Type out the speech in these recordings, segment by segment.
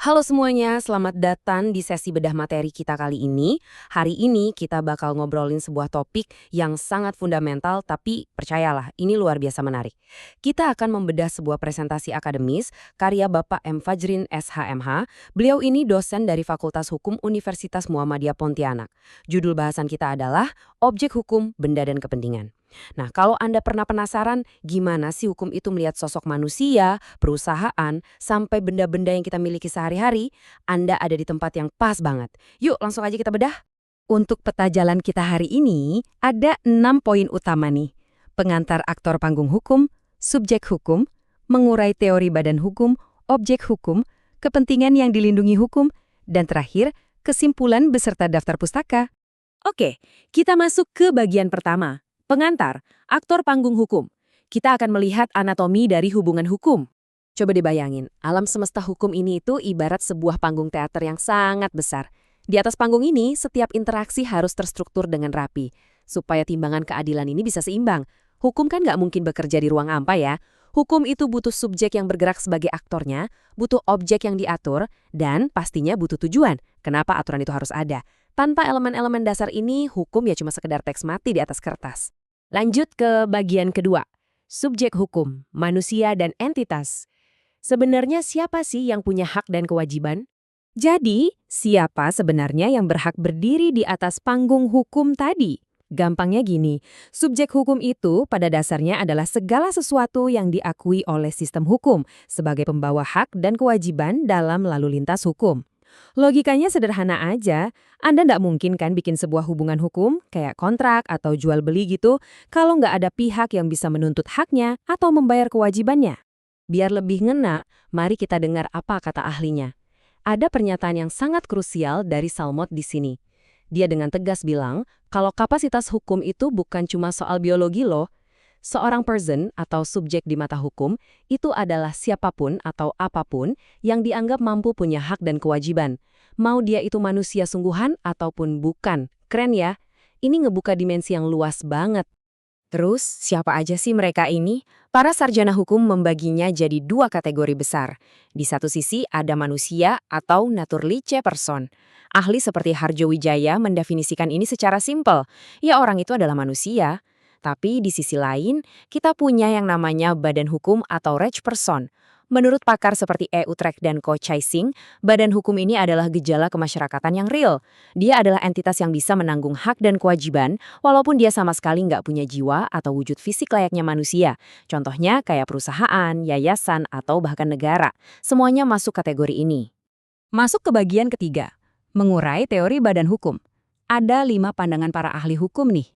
Halo semuanya, selamat datang di sesi bedah materi kita kali ini. Hari ini kita bakal ngobrolin sebuah topik yang sangat fundamental, tapi percayalah, ini luar biasa menarik. Kita akan membedah sebuah presentasi akademis karya Bapak M. Fajrin SHMH. Beliau ini dosen dari Fakultas Hukum Universitas Muhammadiyah Pontianak. Judul bahasan kita adalah Objek Hukum, Benda dan Kepentingan. Nah, kalau Anda pernah penasaran gimana sih hukum itu melihat sosok manusia, perusahaan, sampai benda-benda yang kita miliki sehari-hari, Anda ada di tempat yang pas banget. Yuk, langsung aja kita bedah. Untuk peta jalan kita hari ini, ada 6 poin utama nih. Pengantar aktor panggung hukum, subjek hukum, mengurai teori badan hukum, objek hukum, kepentingan yang dilindungi hukum, dan terakhir, kesimpulan beserta daftar pustaka. Oke, kita masuk ke bagian pertama. Pengantar, aktor panggung hukum. Kita akan melihat anatomi dari hubungan hukum. Coba dibayangin, alam semesta hukum ini itu ibarat sebuah panggung teater yang sangat besar. Di atas panggung ini, setiap interaksi harus terstruktur dengan rapi. Supaya timbangan keadilan ini bisa seimbang. Hukum kan nggak mungkin bekerja di ruang hampa ya. Hukum itu butuh subjek yang bergerak sebagai aktornya, butuh objek yang diatur, dan pastinya butuh tujuan. Kenapa aturan itu harus ada? Tanpa elemen-elemen dasar ini, hukum ya cuma sekedar teks mati di atas kertas. Lanjut ke bagian kedua. Subjek hukum, manusia dan entitas. Sebenarnya siapa sih yang punya hak dan kewajiban? Jadi, siapa sebenarnya yang berhak berdiri di atas panggung hukum tadi? Gampangnya gini, subjek hukum itu pada dasarnya adalah segala sesuatu yang diakui oleh sistem hukum sebagai pembawa hak dan kewajiban dalam lalu lintas hukum. Logikanya sederhana aja, Anda nggak mungkin kan bikin sebuah hubungan hukum, kayak kontrak atau jual beli gitu, kalau nggak ada pihak yang bisa menuntut haknya atau membayar kewajibannya. Biar lebih ngena, mari kita dengar apa kata ahlinya. Ada pernyataan yang sangat krusial dari Salmot di sini. Dia dengan tegas bilang, kalau kapasitas hukum itu bukan cuma soal biologi loh. Seorang person atau subjek di mata hukum itu adalah siapapun atau apapun yang dianggap mampu punya hak dan kewajiban. Mau dia itu manusia sungguhan ataupun bukan. Keren ya? Ini ngebuka dimensi yang luas banget. Terus, siapa aja sih mereka ini? Para sarjana hukum membaginya jadi 2 kategori besar. Di satu sisi ada manusia atau naturliche person. Ahli seperti Harjo Wijaya mendefinisikan ini secara simpel. Ya orang itu adalah manusia. Tapi di sisi lain, kita punya yang namanya badan hukum atau rech person. Menurut pakar seperti E. Utrecht dan Ko Chai Sing, badan hukum ini adalah gejala kemasyarakatan yang real. Dia adalah entitas yang bisa menanggung hak dan kewajiban, walaupun dia sama sekali nggak punya jiwa atau wujud fisik layaknya manusia. Contohnya kayak perusahaan, yayasan, atau bahkan negara. Semuanya masuk kategori ini. Masuk ke bagian ketiga, mengurai teori badan hukum. Ada 5 pandangan para ahli hukum nih.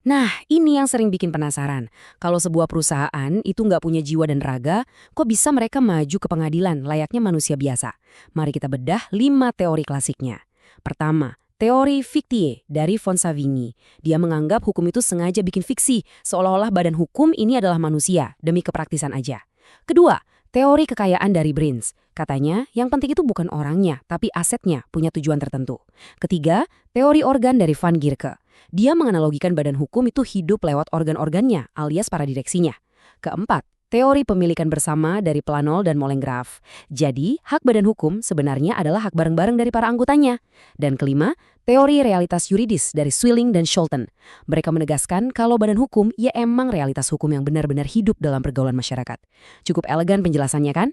Nah, ini yang sering bikin penasaran. Kalau sebuah perusahaan itu nggak punya jiwa dan raga, kok bisa mereka maju ke pengadilan layaknya manusia biasa? Mari kita bedah 5 teori klasiknya. Pertama, teori fictie dari von Savigny. Dia menganggap hukum itu sengaja bikin fiksi, seolah-olah badan hukum ini adalah manusia, demi kepraktisan aja. Kedua, teori kekayaan dari Brins. Katanya, yang penting itu bukan orangnya, tapi asetnya punya tujuan tertentu. Ketiga, teori organ dari Van Gierke. Dia menganalogikan badan hukum itu hidup lewat organ-organnya, alias para direksinya. Keempat, teori pemilikan bersama dari Planol dan Molengraaf. Jadi, hak badan hukum sebenarnya adalah hak bareng-bareng dari para anggotanya. Dan kelima, teori realitas yuridis dari Swilling dan Scholten. Mereka menegaskan kalau badan hukum ya emang realitas hukum yang benar-benar hidup dalam pergaulan masyarakat. Cukup elegan penjelasannya kan?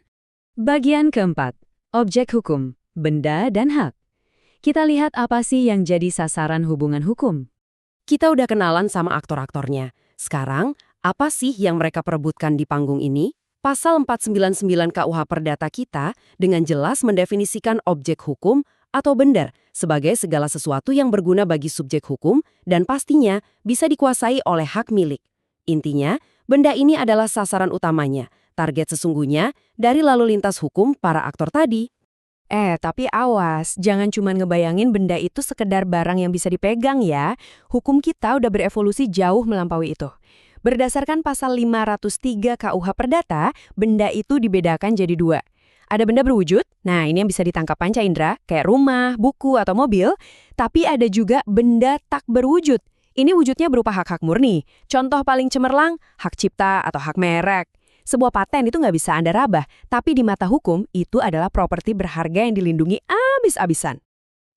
Bagian keempat, objek hukum, benda dan hak. Kita lihat apa sih yang jadi sasaran hubungan hukum. Kita udah kenalan sama aktor-aktornya. Sekarang, apa sih yang mereka perebutkan di panggung ini? Pasal 499 KUH Perdata kita dengan jelas mendefinisikan objek hukum atau benda sebagai segala sesuatu yang berguna bagi subjek hukum dan pastinya bisa dikuasai oleh hak milik. Intinya, benda ini adalah sasaran utamanya, target sesungguhnya dari lalu lintas hukum para aktor tadi. Tapi awas, jangan cuma ngebayangin benda itu sekedar barang yang bisa dipegang ya. Hukum kita udah berevolusi jauh melampaui itu. Berdasarkan pasal 503 KUH Perdata, benda itu dibedakan jadi 2. Ada benda berwujud, nah ini yang bisa ditangkap panca indera, kayak rumah, buku, atau mobil. Tapi ada juga benda tak berwujud. Ini wujudnya berupa hak-hak murni. Contoh paling cemerlang, hak cipta atau hak merek. Sebuah paten itu nggak bisa Anda rabah, tapi di mata hukum itu adalah properti berharga yang dilindungi abis-abisan.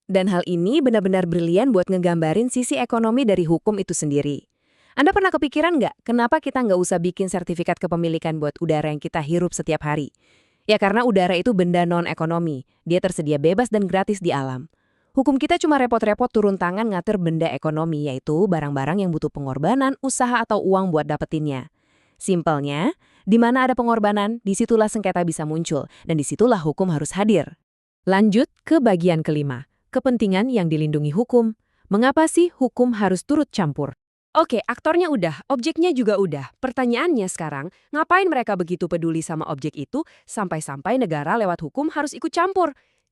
Dan hal ini benar-benar brilian buat ngegambarin sisi ekonomi dari hukum itu sendiri. Anda pernah kepikiran nggak kenapa kita nggak usah bikin sertifikat kepemilikan buat udara yang kita hirup setiap hari? Ya karena udara itu benda non-ekonomi, dia tersedia bebas dan gratis di alam. Hukum kita cuma repot-repot turun tangan ngatur benda ekonomi, yaitu barang-barang yang butuh pengorbanan, usaha atau uang buat dapetinnya. Simpelnya, di mana ada pengorbanan, disitulah sengketa bisa muncul, dan disitulah hukum harus hadir. Lanjut ke bagian kelima. Kepentingan yang dilindungi hukum. Mengapa sih hukum harus turut campur? Oke, aktornya udah, objeknya juga udah. Pertanyaannya sekarang, ngapain mereka begitu peduli sama objek itu sampai-sampai negara lewat hukum harus ikut campur?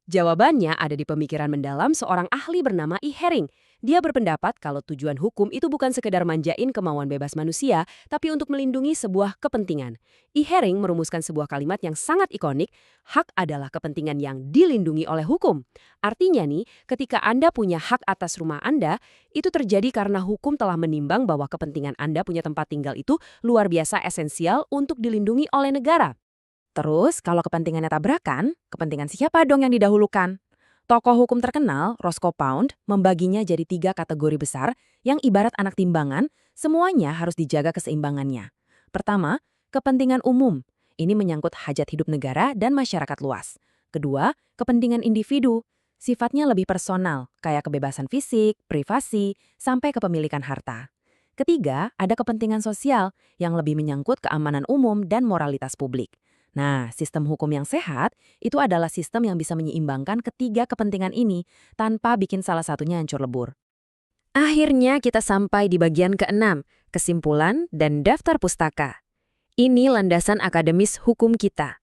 Jawabannya ada di pemikiran mendalam seorang ahli bernama E. Haring. Dia berpendapat kalau tujuan hukum itu bukan sekedar manjain kemauan bebas manusia, tapi untuk melindungi sebuah kepentingan. E. Haring merumuskan sebuah kalimat yang sangat ikonik, hak adalah kepentingan yang dilindungi oleh hukum. Artinya nih, ketika Anda punya hak atas rumah Anda, itu terjadi karena hukum telah menimbang bahwa kepentingan Anda punya tempat tinggal itu luar biasa esensial untuk dilindungi oleh negara. Terus, kalau kepentingannya tabrakan, kepentingan siapa dong yang didahulukan? Tokoh hukum terkenal, Roscoe Pound, membaginya jadi 3 kategori besar yang ibarat anak timbangan, semuanya harus dijaga keseimbangannya. Pertama, kepentingan umum. Ini menyangkut hajat hidup negara dan masyarakat luas. Kedua, kepentingan individu. Sifatnya lebih personal, kayak kebebasan fisik, privasi, sampai kepemilikan harta. Ketiga, ada kepentingan sosial yang lebih menyangkut keamanan umum dan moralitas publik. Nah, sistem hukum yang sehat itu adalah sistem yang bisa menyeimbangkan ketiga kepentingan ini tanpa bikin salah satunya hancur lebur. Akhirnya kita sampai di bagian ke-6, kesimpulan dan daftar pustaka. Ini landasan akademis hukum kita.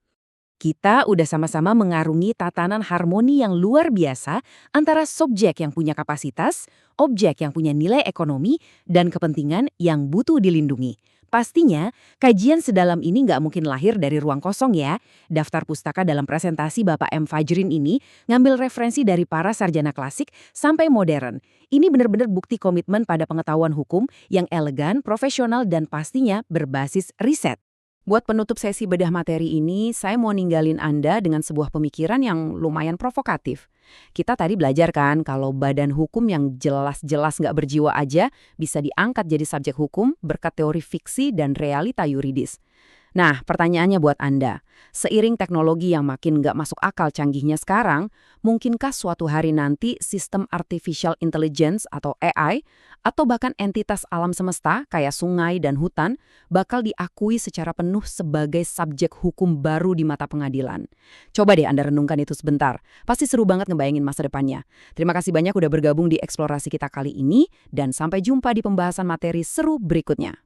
Kita udah sama-sama mengarungi tatanan harmoni yang luar biasa antara subjek yang punya kapasitas, objek yang punya nilai ekonomi, dan kepentingan yang butuh dilindungi. Pastinya, kajian sedalam ini nggak mungkin lahir dari ruang kosong ya. Daftar pustaka dalam presentasi Bapak M. Fajrin ini ngambil referensi dari para sarjana klasik sampai modern. Ini benar-benar bukti komitmen pada pengetahuan hukum yang elegan, profesional, dan pastinya berbasis riset. Buat penutup sesi bedah materi ini, saya mau ninggalin Anda dengan sebuah pemikiran yang lumayan provokatif. Kita tadi belajar kan kalau badan hukum yang jelas-jelas nggak berjiwa aja bisa diangkat jadi subjek hukum berkat teori fiksi dan realita yuridis. Nah, pertanyaannya buat Anda, seiring teknologi yang makin nggak masuk akal canggihnya sekarang, mungkinkah suatu hari nanti sistem artificial intelligence atau AI, atau bahkan entitas alam semesta kayak sungai dan hutan, bakal diakui secara penuh sebagai subjek hukum baru di mata pengadilan? Coba deh Anda renungkan itu sebentar, pasti seru banget ngebayangin masa depannya. Terima kasih banyak udah bergabung di eksplorasi kita kali ini, dan sampai jumpa di pembahasan materi seru berikutnya.